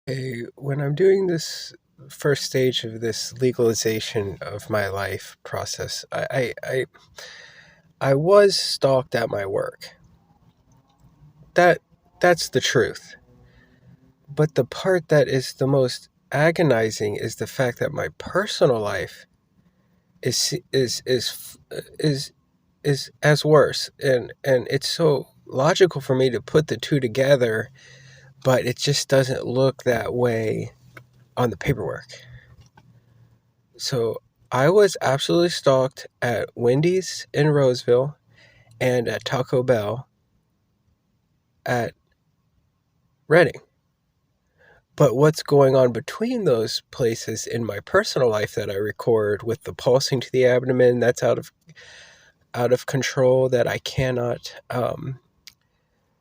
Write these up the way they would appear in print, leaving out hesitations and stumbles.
When I'm doing this first stage of this legalization of my life process, I was stalked at my work. That that's the truth. But the part that is the most agonizing is the fact that my personal life is is is is is as worse, and it's so logical for me to put the two together, but it just doesn't look that way on the paperwork. So I was absolutely stalked at Wendy's in Roseville and at Taco Bell at Reading. But what's going on between those places in my personal life that I record with the pulsing to the abdomen that's out of control, that I cannot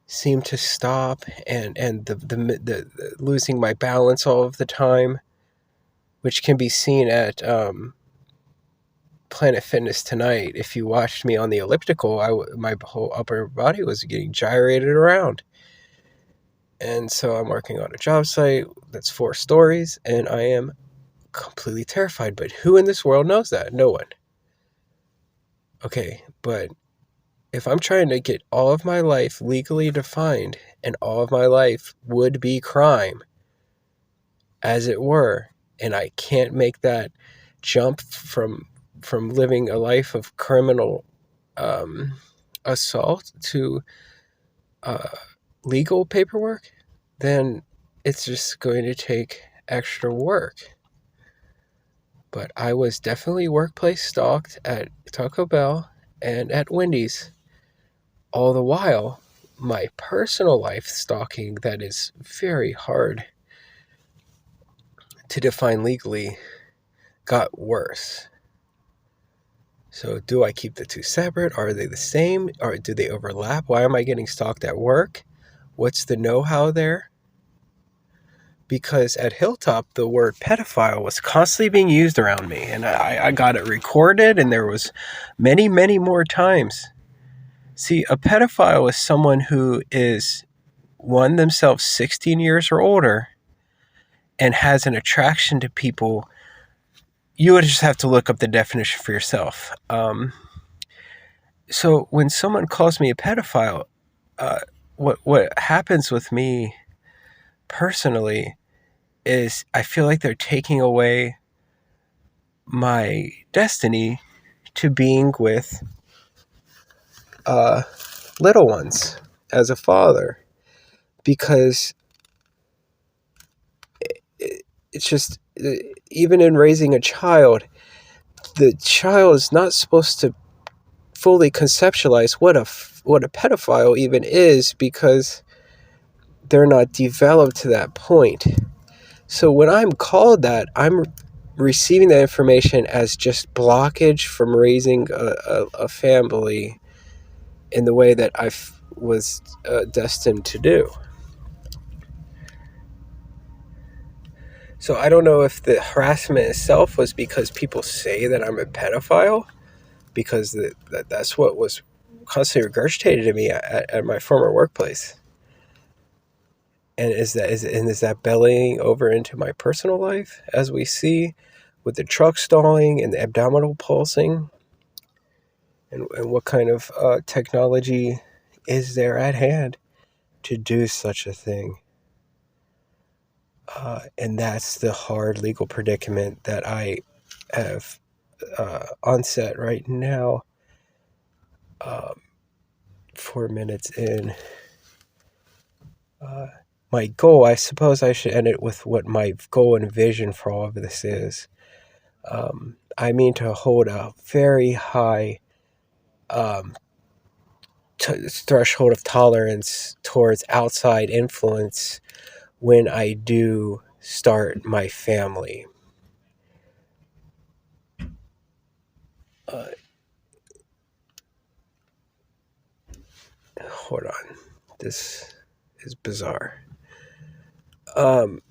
seem to stop, and the losing my balance all of the time, which can be seen at Planet Fitness tonight. If you watched me on the elliptical, my whole upper body was getting gyrated around. And so I'm working on a job site that's 4 stories, and I am completely terrified. But who in this world knows that? No one. Okay, but if I'm trying to get all of my life legally defined, and all of my life would be crime, as it were, and I can't make that jump from living a life of criminal assault to uh, legal paperwork, then it's just going to take extra work. But I was definitely workplace stalked at Taco Bell and at Wendy's. All the while, my personal life stalking, that is very hard to define legally, got worse. So, do I keep the two separate? Are they the same? Or do they overlap? Why am I getting stalked at work? What's the know how there? Because at Hilltop, the word pedophile was constantly being used around me, and I got it recorded, and there was many, many more times. See, a pedophile is someone who is, one, themselves 16 years or older and has an attraction to people. You would just have to look up the definition for yourself. So when someone calls me a pedophile, uh, what happens with me personally is I feel like they're taking away my destiny to being with uh, little ones as a father, because it's just, even in raising a child, the child is not supposed to fully conceptualize what a pedophile even is, because they're not developed to that point. So when I'm called that, I'm receiving that information as just blockage from raising a family in the way that I was destined to do. So I don't know if the harassment itself was because people say that I'm a pedophile, because that's what was constantly regurgitated to me at my former workplace. And is that bellying over into my personal life, as we see with the truck stalling and the abdominal pulsing? And what kind of technology is there at hand to do such a thing? And that's the hard legal predicament that I have on set right now, um, 4 minutes in. My goal, I suppose I should end it with what my goal and vision for all of this is. I mean to hold a very high um, threshold of tolerance towards outside influence when I do start my family. Uh, Hold on. This is bizarre. Um,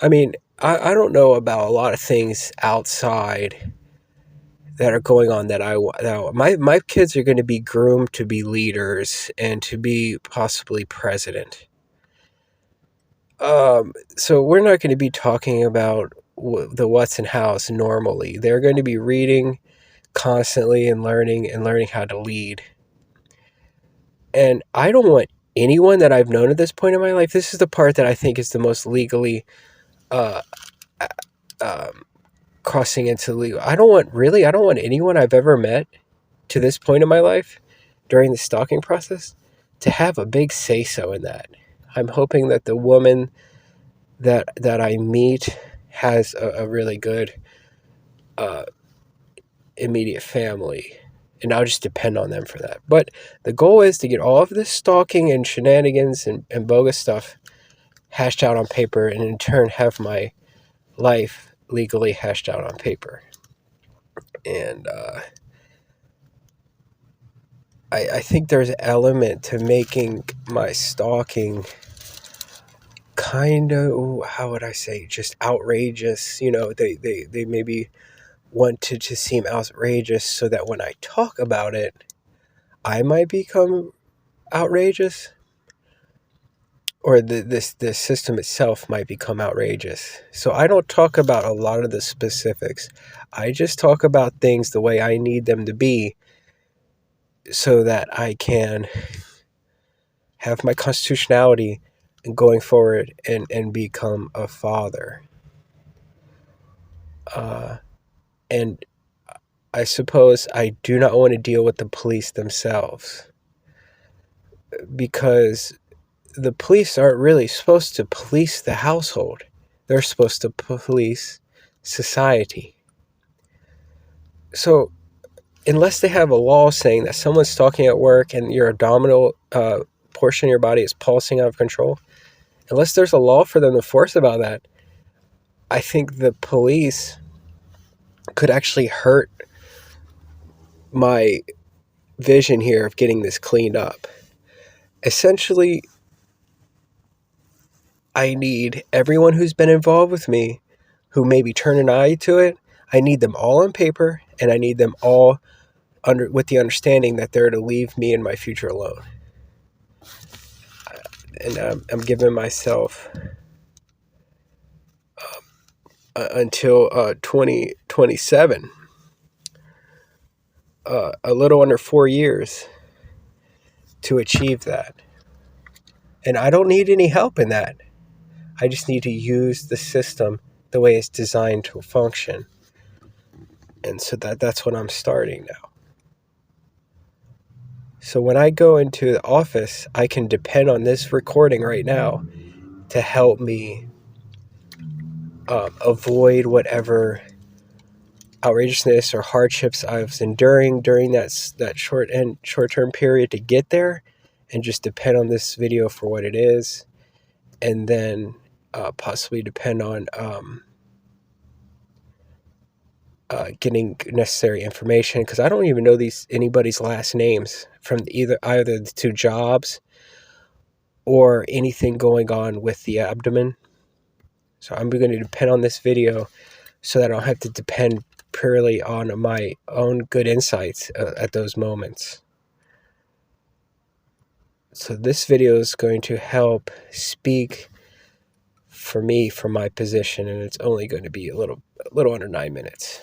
I mean, I don't know about a lot of things outside that are going on that my kids are going to be groomed to be leaders and to be possibly president. So we're not going to be talking about the what's and hows normally. They're going to be reading constantly and learning how to lead. And I don't want anyone that I've known at this point in my life. This is the part that I think is the most legally uh, crossing into legal. I don't want anyone I've ever met to this point in my life during the stalking process to have a big say so in that. I'm hoping that the woman that I meet has a really good immediate family, and I'll just depend on them for that. But the goal is to get all of this stalking and shenanigans and bogus stuff hashed out on paper, and in turn have my life legally hashed out on paper. And I think there's an element to making my stalking kind of, how would I say, just outrageous. They maybe wanted to seem outrageous so that when I talk about it, I might become outrageous, or the system itself might become outrageous. So I don't talk about a lot of the specifics. I just talk about things the way I need them to be so that I can have my constitutionality going forward and become a father. And I suppose I do not want to deal with the police themselves, because the police aren't really supposed to police the household. They're supposed to police society. So unless they have a law saying that someone's stalking at work and your abdominal portion of your body is pulsing out of control, unless there's a law for them to force about that, I think the police could actually hurt my vision here of getting this cleaned up. Essentially, I need everyone who's been involved with me who maybe turn an eye to it. I need them all on paper, and I need them all with the understanding that they're to leave me and my future alone. And I'm giving myself until 2027, a little under 4 years to achieve that. And I don't need any help in that. I just need to use the system the way it's designed to function. And so that's what I'm starting now. So when I go into the office, I can depend on this recording right now to help me avoid whatever outrageousness or hardships I was enduring during that short-term period to get there, and just depend on this video for what it is, and then possibly depend on getting necessary information, because I don't even know anybody's last names from either the two jobs or anything going on with the abdomen. So I'm going to depend on this video so that I don't have to depend purely on my own good insights at those moments. So this video is going to help speak for me from my position, and it's only going to be a little under 9 minutes.